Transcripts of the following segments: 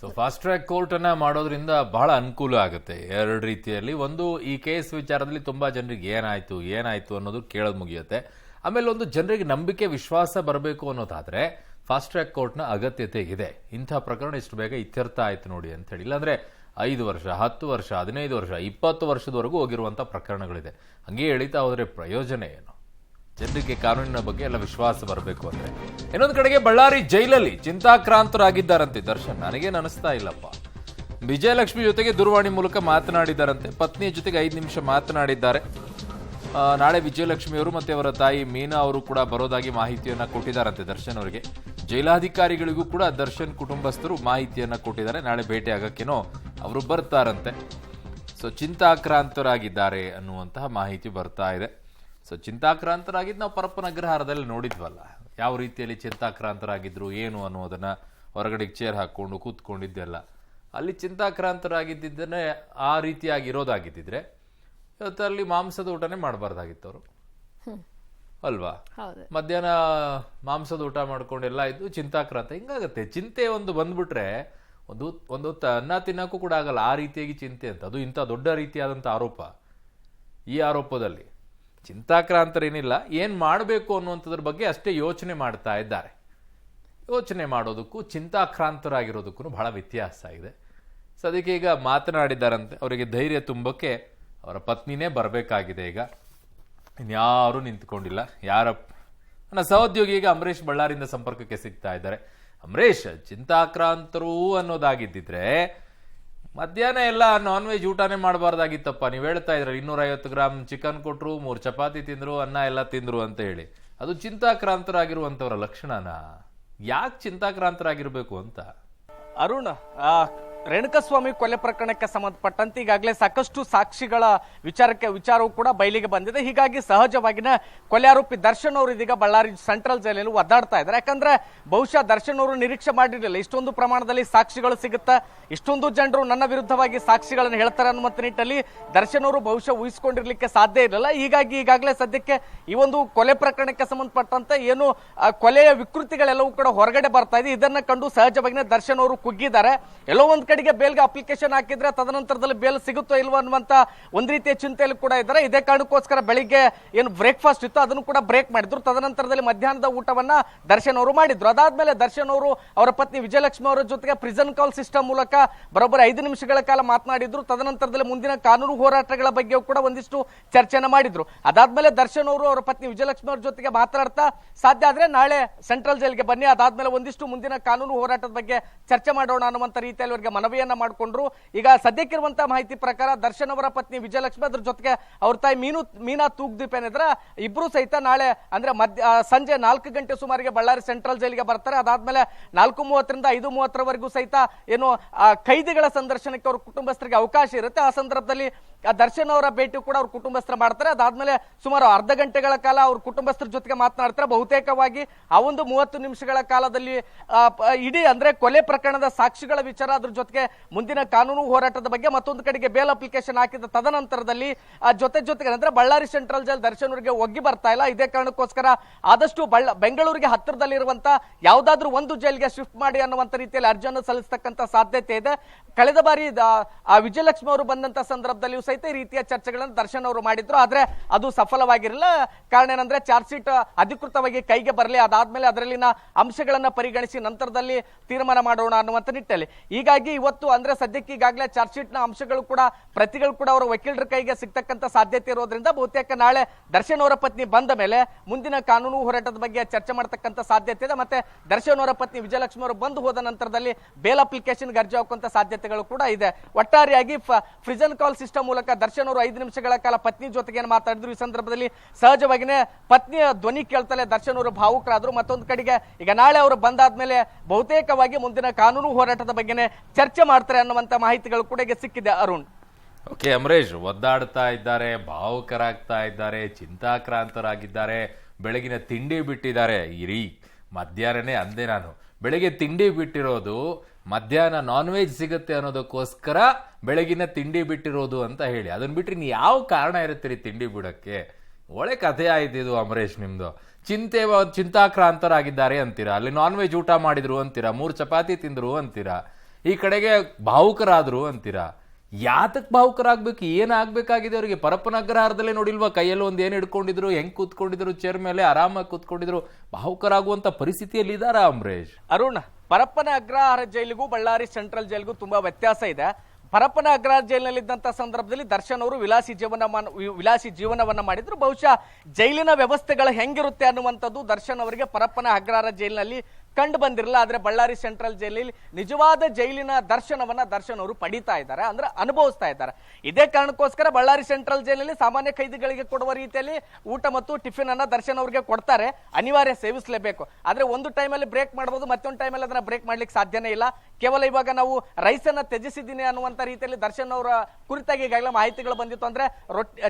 So fast track court ಅನ್ನ ಮಾಡೋದ್ರಿಂದ ಬಹಳ ಅನುಕೂಲ ಆಗುತ್ತೆ ಎರಡು ರೀತಿಯಲ್ಲಿ. ಒಂದು, ಈ ಕೇಸ್ ವಿಚಾರದಲ್ಲಿ ತುಂಬಾ ಜನರಿಗೆ ಏನಾಯ್ತು ಅನ್ನೋದು ಕೇಳೋದು ಮುಗಿಯುತ್ತೆ. ಆಮೇಲೆ ಒಂದು, ಜನರಿಗೆ ನಂಬಿಕೆ ವಿಶ್ವಾಸ ಬರಬೇಕು ಅನ್ನೋದಾದ್ರೆ ಫಾಸ್ಟ್ ಟ್ರ್ಯಾಕ್ ಕೋರ್ಟ್ನ ಅಗತ್ಯತೆ ಇದೆ. ಇಂಥ ಪ್ರಕರಣ ಇಷ್ಟು ಬೇಗ ಇತ್ಯರ್ಥ ಆಯ್ತು ನೋಡಿ ಅಂತ ಹೇಳಿ. ಇಲ್ಲಾಂದ್ರೆ 5 ವರ್ಷ 10 ವರ್ಷ 15 ವರ್ಷ 20 ವರ್ಷದವರೆಗೂ ಹೋಗಿರುವಂಥ ಪ್ರಕರಣಗಳಿದೆ. ಹಂಗೆ ಎಳಿತಾ ಹೋದ್ರೆ ಪ್ರಯೋಜನ ಏನು? ಜನರಿಗೆ ಕಾನೂನಿನ ಬಗ್ಗೆ ಎಲ್ಲ ವಿಶ್ವಾಸ ಬರಬೇಕು ಅಂದ್ರೆ. ಇನ್ನೊಂದು ಕಡೆಗೆ ಬಳ್ಳಾರಿ ಜೈಲಲ್ಲಿ ಚಿಂತಾಕ್ರಾಂತರಾಗಿದ್ದಾರಂತೆ ದರ್ಶನ್. ನನಗೇನು ಅನಿಸ್ತಾ ಇಲ್ಲಪ್ಪ. ವಿಜಯಲಕ್ಷ್ಮಿ ಜೊತೆಗೆ ದೂರವಾಣಿ ಮೂಲಕ ಮಾತನಾಡಿದ್ದಾರಂತೆ. ಪತ್ನಿಯ ಜೊತೆಗೆ 5 ನಿಮಿಷ ಮಾತನಾಡಿದ್ದಾರೆ. ನಾಳೆ ವಿಜಯಲಕ್ಷ್ಮಿ ಅವರು ಮತ್ತೆ ಅವರ ತಾಯಿ ಮೀನಾ ಅವರು ಕೂಡ ಬರೋದಾಗಿ ಮಾಹಿತಿಯನ್ನ ಕೊಟ್ಟಿದ್ದಾರಂತೆ ದರ್ಶನ್ ಅವರಿಗೆ. ಜೈಲಾಧಿಕಾರಿಗಳಿಗೂ ಕೂಡ ದರ್ಶನ್ ಕುಟುಂಬಸ್ಥರು ಮಾಹಿತಿಯನ್ನ ಕೊಟ್ಟಿದ್ದಾರೆ. ನಾಳೆ ಭೇಟಿ ಆಗಕ್ಕೇನೋ ಅವರು ಬರ್ತಾರಂತೆ. ಸೊ ಚಿಂತಾಕ್ರಾಂತರಾಗಿದ್ದಾರೆ ಅನ್ನುವಂತಹ ಮಾಹಿತಿ ಬರ್ತಾ ಇದೆ. ಸೊ ಚಿಂತಾಕ್ರಾಂತರಾಗಿದ್ದು ನಾವು ಪರಪ್ಪನ ಅಗ್ರಹಾರದಲ್ಲಿ ನೋಡಿದ್ವಲ್ಲ, ಯಾವ ರೀತಿಯಲ್ಲಿ ಚಿಂತಾಕ್ರಾಂತರಾಗಿದ್ರು ಏನು ಅನ್ನೋದನ್ನ, ಹೊರಗಡೆಗೆ ಚೇರ್ ಹಾಕೊಂಡು ಕೂತ್ಕೊಂಡಿದ್ದೆಲ್ಲ. ಅಲ್ಲಿ ಚಿಂತಾಕ್ರಾಂತರಾಗಿದ್ದನ್ನೇ ಆ ರೀತಿಯಾಗಿ ಇರೋದಾಗಿದ್ದಿದ್ರೆ ಇವತ್ತಲ್ಲಿ ಮಾಂಸದ ಊಟನೇ ಮಾಡಬಾರ್ದಾಗಿತ್ತು ಅವರು, ಅಲ್ವಾ? ಮಧ್ಯಾಹ್ನ ಮಾಂಸದ ಊಟ ಮಾಡ್ಕೊಂಡೆಲ್ಲ ಇದ್ದು ಚಿಂತಾಕ್ರಾಂತ. ಹಿಂಗಾಗತ್ತೆ. ಚಿಂತೆ ಒಂದು ಬಂದ್ಬಿಟ್ರೆ ಒಂದು ಅನ್ನ ತಿನ್ನಕ್ಕೂ ಕೂಡ ಆಗಲ್ಲ. ಆ ರೀತಿಯಾಗಿ ಚಿಂತೆ ಅಂತ, ಅದು ಇಂಥ ದೊಡ್ಡ ರೀತಿಯಾದಂಥ ಆರೋಪ. ಈ ಆರೋಪದಲ್ಲಿ ಚಿಂತಾಕ್ರಾಂತರೇನಿಲ್ಲ, ಏನ್ ಮಾಡಬೇಕು ಅನ್ನುವಂಥದ್ರ ಬಗ್ಗೆ ಅಷ್ಟೇ ಯೋಚನೆ ಮಾಡ್ತಾ ಇದ್ದಾರೆ. ಯೋಚನೆ ಮಾಡೋದಕ್ಕೂ ಚಿಂತಾಕ್ರಾಂತರಾಗಿರೋದಕ್ಕೂ ಬಹಳ ವ್ಯತ್ಯಾಸ ಇದೆ. ಸೊ ಅದಕ್ಕೆ ಈಗ ಮಾತನಾಡಿದ್ದಾರಂತೆ. ಅವರಿಗೆ ಧೈರ್ಯ ತುಂಬಕ್ಕೆ ಅವರ ಪತ್ನಿನೇ ಬರಬೇಕಾಗಿದೆ. ಈಗ ಇನ್ಯಾರೂ ನಿಂತ್ಕೊಂಡಿಲ್ಲ. ನನ್ನ ಸಹೋದ್ಯೋಗಿ ಈಗ ಅಂಬರೀಷ್ ಬಳ್ಳಾರಿಯಿಂದ ಸಂಪರ್ಕಕ್ಕೆ ಸಿಗ್ತಾ ಇದ್ದಾರೆ. ಅಂಬರೀಷ್, ಚಿಂತಾಕ್ರಾಂತರು ಅನ್ನೋದಾಗಿದ್ದಿದ್ರೆ ಮಧ್ಯಾಹ್ನ ಎಲ್ಲ ನಾನ್ ವೆಜ್ ಊಟನೇ ಮಾಡಬಾರ್ದಾಗಿತ್ತಪ್ಪ. ನೀವು ಹೇಳ್ತಾ ಇದ್ರೆ 250 ಗ್ರಾಮ್ ಚಿಕನ್ ಕೊಟ್ರು, 3 ಚಪಾತಿ ತಿಂದ್ರು, ಅನ್ನ ಎಲ್ಲ ತಿಂದ್ರು ಅಂತ ಹೇಳಿ. ಅದು ಚಿಂತಾಕ್ರಾಂತರಾಗಿರುವಂತವರ ಲಕ್ಷಣನಾ? ಯಾಕೆ ಚಿಂತಾಕ್ರಾಂತರಾಗಿರ್ಬೇಕು ಅಂತ? ಅರುಣ್, ರೇಣುಕಾಸ್ವಾಮಿ ಕೊಲೆ ಪ್ರಕರಣಕ್ಕೆ ಸಂಬಂಧಪಟ್ಟಂತೆ ಈಗಾಗಲೇ ಸಾಕಷ್ಟು ಸಾಕ್ಷಿಗಳ ವಿಚಾರವೂ ಕೂಡ ಬಯಲಿಗೆ ಬಂದಿದೆ. ಹೀಗಾಗಿ ಸಹಜವಾಗಿನ ಕೊಲೆ ಆರೋಪಿ ದರ್ಶನ್ ಅವರು ಇದೀಗ ಬಳ್ಳಾರಿ ಸೆಂಟ್ರಲ್ ಜೈಲಲ್ಲಿ ಒದ್ದಾಡ್ತಾ ಇದ್ದಾರೆ. ಯಾಕಂದ್ರೆ ಬಹುಶಃ ದರ್ಶನ್ ಅವರು ನಿರೀಕ್ಷೆ ಮಾಡಿರಲಿಲ್ಲ ಇಷ್ಟೊಂದು ಪ್ರಮಾಣದಲ್ಲಿ ಸಾಕ್ಷಿಗಳು ಸಿಗುತ್ತೆ, ಇಷ್ಟೊಂದು ಜನರು ನನ್ನ ವಿರುದ್ಧವಾಗಿ ಸಾಕ್ಷಿಗಳನ್ನು ಹೇಳ್ತಾರೆ ಅನ್ನುವಂಥ ನಿಟ್ಟಿನಲ್ಲಿ ದರ್ಶನ್ ಅವರು ಬಹುಶಃ ಊಹಿಸಿಕೊಂಡಿರ್ಲಿಕ್ಕೆ ಸಾಧ್ಯ ಇರಲಿಲ್ಲ. ಹೀಗಾಗಿ ಈಗಾಗಲೇ ಸದ್ಯಕ್ಕೆ ಈ ಒಂದು ಕೊಲೆ ಪ್ರಕರಣಕ್ಕೆ ಸಂಬಂಧಪಟ್ಟಂತೆ ಏನು ಕೊಲೆಯ ವಿಕೃತಿಗಳೆಲ್ಲವೂ ಕೂಡ ಹೊರಗಡೆ ಬರ್ತಾ ಇದೆ. ಇದನ್ನ ಕಂಡು ಸಹಜವಾಗಿನ ದರ್ಶನ್ ಅವರು ಕುಗ್ಗಿದ್ದಾರೆ. ಎಲ್ಲೋ ಒಂದ್ ಕಡೆಗೆ ಬೇಲ್ಗೆ ಅಪ್ಲಿಕೇಶನ್ ಹಾಕಿದ್ರೆ ತದನಂತರದಲ್ಲಿ ಬೇಲ್ ಸಿಗುತ್ತೋ ಇಲ್ವೋ ಅನ್ನುವಂತ ಒಂದ್ ರೀತಿಯ ಚಿಂತೆಯಲ್ಲಿ ಕೂಡ ಇದ್ದಾರೆ. ಇದೇ ಕಾರಣಕ್ಕೋಸ್ಕರ ಬೆಳಿಗ್ಗೆ ಏನು ಬ್ರೇಕ್ಫಾಸ್ಟ್ ಇತ್ತು ಅದನ್ನು ಕೂಡ ಬ್ರೇಕ್ ಮಾಡಿದ್ರು. ತದನಂತರದಲ್ಲಿ ಮಧ್ಯಾಹ್ನದ ಊಟವನ್ನ ದರ್ಶನ್ ಅವರು ಮಾಡಿದ್ರು. ಅದಾದ್ಮೇಲೆ ದರ್ಶನ್ ಅವರು ಅವರ ಪತ್ನಿ ವಿಜಯಲಕ್ಷ್ಮಿ ಅವರ ಜೊತೆಗೆ ಪ್ರಿಸನ್ ಕಾಲ್ ಸಿಸ್ಟಮ್ ಮೂಲಕ ಬರೋಬ್ಬರಿ 5 ನಿಮಿಷಗಳ ಕಾಲ ಮಾತನಾಡಿದ್ರು. ತದನಂತರದಲ್ಲಿ ಮುಂದಿನ ಕಾನೂನು ಹೋರಾಟಗಳ ಬಗ್ಗೆ ಕೂಡ ಒಂದಿಷ್ಟು ಚರ್ಚೆಯನ್ನ ಮಾಡಿದ್ರು. ಅದಾದ್ಮೇಲೆ ದರ್ಶನ್ ಅವರು ಅವರ ಪತ್ನಿ ವಿಜಯಲಕ್ಷ್ಮಿ ಅವರ ಜೊತೆಗೆ ಮಾತನಾಡ್ತಾ, ಸಾಧ್ಯ ಆದ್ರೆ ನಾಳೆ ಸೆಂಟ್ರಲ್ ಜೈಲ್ಗೆ ಬನ್ನಿ, ಅದಾದ್ಮೇಲೆ ಒಂದಿಷ್ಟು ಮುಂದಿನ ಕಾನೂನು ಹೋರಾಟದ ಬಗ್ಗೆ ಚರ್ಚೆ ಮಾಡೋಣ ಅನ್ನುವಂತ ರೀತಿಯಲ್ಲಿ ಅವರಿಗೆ ಮನವಿಯನ್ನ ಮಾಡಿಕೊಂಡ್ರು. ಈಗ ಸದ್ಯಕ್ಕಿರುವಂತಹ ಮಾಹಿತಿ ಪ್ರಕಾರ ದರ್ಶನ್ ಅವರ ಪತ್ನಿ ವಿಜಯಲಕ್ಷ್ಮಿ ಅದ್ರ ಜೊತೆಗೆ ಅವ್ರ ತಾಯಿ ಮೀನಾ ತೂಗ್ದೀಪ್ ಏನಿದ್ರ ಇಬ್ರು ಸಹಿತ ನಾಳೆ ಅಂದ್ರೆ ಸಂಜೆ 4 ಗಂಟೆ ಸುಮಾರಿಗೆ ಬಳ್ಳಾರಿ ಸೆಂಟ್ರಲ್ ಜೈಲಿಗೆ ಬರ್ತಾರೆ. ಅದಾದ್ಮೇಲೆ 4:30ರಿಂದ 5:30ರವರೆಗೂ ಸಹಿತ ಏನು ಕೈದಿಗಳ ಸಂದರ್ಶನಕ್ಕೆ ಅವ್ರ ಕುಟುಂಬಸ್ಥರಿಗೆ ಅವಕಾಶ ಇರುತ್ತೆ. ಆ ಸಂದರ್ಭದಲ್ಲಿ ದರ್ಶನ್ ಅವರ ಭೇಟಿ ಕೂಡ ಅವ್ರ ಕುಟುಂಬಸ್ಥರು ಮಾಡ್ತಾರೆ. ಅದಾದ್ಮೇಲೆ ಸುಮಾರು ಅರ್ಧ ಗಂಟೆಗಳ ಕಾಲ ಅವ್ರ ಕುಟುಂಬಸ್ಥರ ಜೊತೆಗೆ ಮಾತನಾಡ್ತಾರೆ. ಬಹುತೇಕವಾಗಿ ಆ ಒಂದು 30 ನಿಮಿಷಗಳ ಕಾಲದಲ್ಲಿ ಇಡೀ ಅಂದ್ರೆ ಕೊಲೆ ಪ್ರಕರಣದ ಸಾಕ್ಷಿಗಳ ವಿಚಾರ, ಅದ್ರ ಜೊತೆಗೆ ಮುಂದಿನ ಕಾನೂನು ಹೋರಾಟದ ಬಗ್ಗೆ, ಮತ್ತೊಂದು ಕಡೆಗೆ ಬೇಲ್ ಅಪ್ಲಿಕೇಶನ್ ಹಾಕಿದ ತದನಂತರದಲ್ಲಿ ಜೊತೆಗೆ ಅಂದ್ರೆ ಬಳ್ಳಾರಿ ಸೆಂಟ್ರಲ್ ಜೈಲ್ ದರ್ಶನ್ ಅವರಿಗೆ ಒಗ್ಗಿ ಬರ್ತಾ ಇಲ್ಲ. ಇದೇ ಕಾರಣಕ್ಕೋಸ್ಕರ ಆದಷ್ಟು ಬೆಂಗಳೂರಿಗೆ ಹತ್ತಿರದಲ್ಲಿರುವಂತ ಯಾವ್ದಾದ್ರು ಒಂದು ಜೈಲ್ಗೆ ಶಿಫ್ಟ್ ಮಾಡಿ ಅನ್ನುವಂತ ರೀತಿಯಲ್ಲಿ ಅರ್ಜಿಯನ್ನು ಸಲ್ಲಿಸತಕ್ಕಂತ ಸಾಧ್ಯತೆ ಇದೆ. ಕಳೆದ ಬಾರಿ ವಿಜಯಲಕ್ಷ್ಮಿ ಅವರು ಬಂದಂತ ಸಂದರ್ಭದಲ್ಲಿಯೂ ಸಹಿತ ಈ ರೀತಿಯ ಚರ್ಚೆಗಳನ್ನು ದರ್ಶನ್ ಅವರು ಮಾಡಿದ್ರು. ಆದ್ರೆ ಅದು ಸಫಲವಾಗಿರಲಿಲ್ಲ. ಕಾರಣ ಏನಂದ್ರೆ ಚಾರ್ಜ್ ಶೀಟ್ ಅಧಿಕೃತವಾಗಿ ಕೈಗೆ ಬರಲಿ, ಅದಾದ್ಮೇಲೆ ಅದರಲ್ಲಿನ ಅಂಶಗಳನ್ನ ಪರಿಗಣಿಸಿ ನಂತರದಲ್ಲಿ ತೀರ್ಮಾನ ಮಾಡೋಣ ಅನ್ನುವಂತ ನಿಟ್ಟಿನಲ್ಲಿ. ಹೀಗಾಗಿ ಇವತ್ತು ಅಂದ್ರೆ ಸದ್ಯಕ್ಕೆ ಈಗಾಗಲೇ ಚಾರ್ಜ್ ಶೀಟ್ ನ ಅಂಶಗಳು ಕೂಡ ಪ್ರತಿಗಳು ಕೂಡ ಅವರ ವಕೀಲರ ಕೈಗೆ ಸಿಗ್ತಕ್ಕಂತ ಸಾಧ್ಯತೆ ಇರೋದ್ರಿಂದ ಬಹುತೇಕ ನಾಳೆ ದರ್ಶನ್ ಅವರ ಪತ್ನಿ ಬಂದ ಮೇಲೆ ಮುಂದಿನ ಕಾನೂನು ಹೋರಾಟದ ಬಗ್ಗೆ ಚರ್ಚೆ ಮಾಡತಕ್ಕಂತ ಸಾಧ್ಯತೆ ಇದೆ. ಮತ್ತೆ ದರ್ಶನ್ ಅವರ ಪತ್ನಿ ವಿಜಯಲಕ್ಷ್ಮಿ ಅವರು ಬಂದು ಹೋದ ನಂತರದಲ್ಲಿ ಬೇಲ್ ಅಪ್ಲಿಕೇಶನ್ ಅರ್ಜಿ ಹಾಕುವಂತ ಸಾಧ್ಯತೆಗಳು ಕೂಡ ಇದೆ. ಒಟ್ಟಾರೆಯಾಗಿ ಪ್ರಿಸನ್ ಕಾಲ್ ಸಿಸ್ಟಮ್ ಮೂಲಕ ದರ್ಶನ್ ಅವರು 5 ನಿಮಿಷಗಳ ಕಾಲ ಪತ್ನಿ ಜೊತೆಗೆ ಮಾತಾಡಿದ್ರು. ಈ ಸಂದರ್ಭದಲ್ಲಿ ಸಹಜವಾಗಿನೇ ಪತ್ನಿಯ ಧ್ವನಿ ಕೇಳ್ತಲೇ ದರ್ಶನ್ ಅವರು ಭಾವುಕರಾದ್ರು. ಮತ್ತೊಂದು ಕಡೆಗೆ ಈಗ ನಾಳೆ ಅವರು ಬಂದಾದ್ಮೇಲೆ ಬಹುತೇಕವಾಗಿ ಮುಂದಿನ ಕಾನೂನು ಹೋರಾಟದ ಬಗ್ಗೆನೇ ಚರ್ಚೆ ಮಾಡ್ತಾರೆ ಅನ್ನುವಂತ ಮಾಹಿತಿಗಳು ಕೂಡ ಈಗ ಸಿಕ್ಕಿದೆ. ಅರುಣ್, ಓಕೆ ಅಂಬರೀಷ್, ಒದ್ದಾಡ್ತಾ ಇದ್ದಾರೆ, ಭಾವುಕರಾಗ್ತಾ ಇದ್ದಾರೆ, ಚಿಂತಾಕ್ರಾಂತರಾಗಿದ್ದಾರೆ, ಬೆಳಗಿನ ತಿಂಡಿ ಬಿಟ್ಟಿದ್ದಾರೆ. ಇರಿ ಮಧ್ಯಾಹ್ನನೇ ಅಂದೆ ನಾನು, ಬೆಳಗ್ಗೆ ತಿಂಡಿ ಬಿಟ್ಟಿರೋದು ಮಧ್ಯಾಹ್ನ ನಾನ್ ವೆಜ್ ಸಿಗುತ್ತೆ ಅನ್ನೋದಕ್ಕೋಸ್ಕರ ಬೆಳಗಿನ ತಿಂಡಿ ಬಿಟ್ಟಿರೋದು ಅಂತ ಹೇಳಿ. ಅದನ್ನ ಬಿಟ್ರೆ ನೀವು ಯಾವ ಕಾರಣ ಇರುತ್ತೀರಿ ತಿಂಡಿ ಬಿಡಕ್ಕೆ? ಒಳ್ಳೆ ಕಥೆ ಆಯ್ತಿದು ಅಂಬರೀಷ್ ನಿಮ್ದು. ಚಿಂತಾಕ್ರಾಂತರಾಗಿದ್ದಾರೆ ಅಂತೀರಾ, ಅಲ್ಲಿ ನಾನ್ ವೆಜ್ ಊಟ ಮಾಡಿದ್ರು ಅಂತೀರಾ, 3 ಚಪಾತಿ ತಿಂದ್ರು ಅಂತೀರಾ. ಈ ಕಡೆಗೆ ಭಾವುಕರಾದ್ರು ಅಂತೀರಾ. ಯಾತಕ್ ಭಾವುಕರಾಗ್ಬೇಕು? ಏನಾಗ್ಬೇಕಾಗಿದೆ ಅವರಿಗೆ? ಪರಪ್ಪನ ಅಗ್ರಹಾರದಲ್ಲೇ ನೋಡಿಲ್ವಾ, ಕೈಯಲ್ಲಿ ಒಂದ್ ಏನ್ ಹಿಡ್ಕೊಂಡಿದ್ರು, ಹೆಂಗ್ ಕೂತ್ಕೊಂಡಿದ್ರು, ಚೇರ್ ಮೇಲೆ ಆರಾಮಾಗಿ ಕೂತ್ಕೊಂಡಿದ್ರು. ಭಾವುಕರಾಗುವಂತ ಪರಿಸ್ಥಿತಿಯಲ್ಲಿ ಇದಾರ ಅಂಬರೀಷ್? ಅರುಣ್, ಪರಪ್ಪನ ಅಗ್ರಹಾರ ಜೈಲಿಗೂ ಬಳ್ಳಾರಿ ಸೆಂಟ್ರಲ್ ಜೈಲಿಗೂ ತುಂಬಾ ವ್ಯತ್ಯಾಸ ಇದೆ. ಪರಪ್ಪನ ಅಗ್ರಹಾರ ಜೈಲಿನಲ್ಲಿದ್ದಂತ ಸಂದರ್ಭದಲ್ಲಿ ದರ್ಶನ್ ಅವರು ವಿಲಾಸಿ ಜೀವನವನ್ನ ಮಾಡಿದ್ರು. ಬಹುಶಃ ಜೈಲಿನ ವ್ಯವಸ್ಥೆಗಳು ಹೆಂಗಿರುತ್ತೆ ಅನ್ನುವಂಥದ್ದು ದರ್ಶನ್ ಅವರಿಗೆ ಪರಪ್ಪನ ಅಗ್ರಹಾರ ಜೈಲಿನಲ್ಲಿ ಕಂಡು ಬಂದಿರಲಿಲ್ಲ. ಆದ್ರೆ ಬಳ್ಳಾರಿ ಸೆಂಟ್ರಲ್ ಜೈಲಿನಲ್ಲಿ ನಿಜವಾದ ಜೈಲಿನ ದರ್ಶನವನ್ನ ದರ್ಶನ್ ಅವರು ಪಡಿತಾ ಇದ್ದಾರೆ, ಅಂದ್ರೆ ಅನುಭವಿಸ್ತಾ ಇದ್ದಾರೆ. ಇದೇ ಕಾರಣಕ್ಕೋಸ್ಕರ ಬಳ್ಳಾರಿ ಸೆಂಟ್ರಲ್ ಜೈಲಿನಲ್ಲಿ ಸಾಮಾನ್ಯ ಖೈದಿಗಳಿಗೆ ಕೊಡುವ ರೀತಿಯಲ್ಲಿ ಊಟ ಮತ್ತು ಟಿಫಿನ್ ಅನ್ನ ದರ್ಶನ್ ಅವರಿಗೆ ಕೊಡ್ತಾರೆ, ಅನಿವಾರ್ಯ ಸೇವಿಸಲೇಬೇಕು. ಆದ್ರೆ ಒಂದು ಟೈಮಲ್ಲಿ ಬ್ರೇಕ್ ಮಾಡಬಹುದು, ಮತ್ತೊಂದು ಟೈಮಲ್ಲಿ ಅದನ್ನ ಬ್ರೇಕ್ ಮಾಡ್ಲಿಕ್ಕೆ ಸಾಧ್ಯನೇ ಇಲ್ಲ. ಕೇವಲ ಇವಾಗ ನಾವು ರೈಸ್ ಅನ್ನ ತ್ಯಜಿಸಿದ್ದೀನಿ ಅನ್ನುವಂತ ರೀತಿಯಲ್ಲಿ ದರ್ಶನ್ ಅವರ ಕುರಿತಾಗಿ ಈಗಾಗಲೇ ಮಾಹಿತಿಗಳು ಬಂದಿತ್ತು. ಅಂದ್ರೆ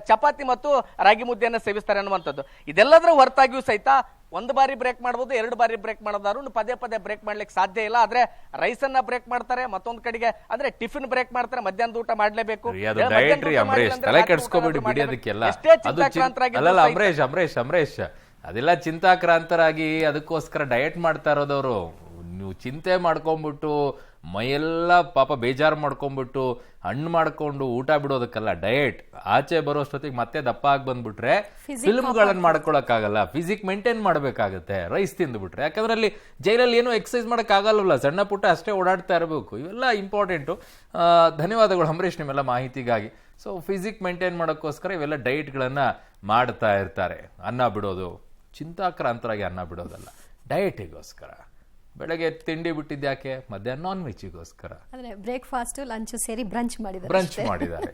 ಚಪಾತಿ ಮತ್ತು ರಾಗಿ ಮುದ್ದೆಯನ್ನ ಸೇವಿಸ್ತಾರೆ ಅನ್ನುವಂಥದ್ದು. ಇದೆಲ್ಲದರ ಹೊರತಾಗಿಯೂ ಸಹಿತ ಒಂದು ಬಾರಿ ಬ್ರೇಕ್ ಮಾಡಬಹುದು, 2 ಬಾರಿ ಬ್ರೇಕ್ ಮಾಡೋದಾದ್ರು ಪದೇ ಪದೇ ಬ್ರೇಕ್ ಮಾಡ್ಲಿಕ್ಕೆ ಸಾಧ್ಯ ಇಲ್ಲ. ಆದ್ರೆ ರೈಸ್ ಅನ್ನ ಬ್ರೇಕ್ ಮಾಡ್ತಾರೆ, ಮತ್ತೊಂದ್ ಕಡೆಗೆ ಅಂದ್ರೆ ಟಿಫಿನ್ ಬ್ರೇಕ್ ಮಾಡ್ತಾರೆ, ಮಧ್ಯಾಹ್ನದ ಊಟ ಮಾಡ್ಲೇಬೇಕು. ತಲೆ ಕೆಡ್ಸ್ಕೊಬೇಡಿ ಬಿಡಿ ಅದಕ್ಕೆಲ್ಲ. ಅಲ್ಲಲ್ಲ ಅಂಬರೀಷ್ ಅದೆಲ್ಲ ಚಿಂತಾಕ್ರಾಂತರಾಗಿ ಅದಕ್ಕೋಸ್ಕರ ಡಯಟ್ ಮಾಡ್ತಾ ಇರೋದವ್ರು. ನೀವು ಚಿಂತೆ ಮಾಡ್ಕೊಂಡ್ಬಿಟ್ಟು ಮೈಯೆಲ್ಲ ಪಾಪ ಬೇಜಾರು ಮಾಡ್ಕೊಂಡ್ಬಿಟ್ಟು ಹಣ್ಣು ಮಾಡ್ಕೊಂಡು ಊಟ ಬಿಡೋದಕ್ಕಲ್ಲ ಡಯಟ್. ಆಚೆ ಬರೋಷ್ಟೊತ್ತಿಗೆ ಮತ್ತೆ ದಪ್ಪ ಆಗಿ ಬಂದ್ಬಿಟ್ರೆ ಫಿಲ್ಮ್ಗಳನ್ನ ಮಾಡ್ಕೊಳಕ್ಕಾಗಲ್ಲ, ಫಿಸಿಕ್ ಮೇಂಟೈನ್ ಮಾಡ್ಬೇಕಾಗತ್ತೆ ರೈಸ್ ತಿಂದ್ಬಿಟ್ರೆ. ಯಾಕಂದ್ರೆ ಅಲ್ಲಿ ಜೈಲಲ್ಲಿ ಏನು ಎಕ್ಸರ್ಸೈಸ್ ಮಾಡಕ್ ಆಗಲ್ಲ, ಸಣ್ಣ ಪುಟ್ಟ ಅಷ್ಟೇ ಓಡಾಡ್ತಾ ಇರಬೇಕು. ಇವೆಲ್ಲ ಇಂಪಾರ್ಟೆಂಟು. ಧನ್ಯವಾದಗಳು ಅಂಬರೀಷ್ ನಿಮ್ಮೆಲ್ಲ ಮಾಹಿತಿಗಾಗಿ. ಸೊ ಫಿಸಿಕ್ ಮೇಂಟೈನ್ ಮಾಡೋಕ್ಕೋಸ್ಕರ ಇವೆಲ್ಲ ಡಯಟ್ಗಳನ್ನ ಮಾಡ್ತಾ ಇರ್ತಾರೆ. ಅನ್ನ ಬಿಡೋದು ಚಿಂತಾಕ್ರಾಂತರಾಗಿ ಅನ್ನ ಬಿಡೋದಲ್ಲ, ಡಯಟಿಗೋಸ್ಕರ. ಬೆಳಗ್ಗೆ ತಿಂಡಿ ಬಿಟ್ಟಿದ್ಯಾಕೆ? ಮಧ್ಯಾಹ್ನ ನಾನ್ ವೆಜ್ಜಿಗೋಸ್ಕರ. ಬ್ರೇಕ್ಫಾಸ್ಟ್ ಲಂಚ್ ಸೇರಿ ಬ್ರಂಚ್ ಮಾಡಿದ್ದಾರೆ.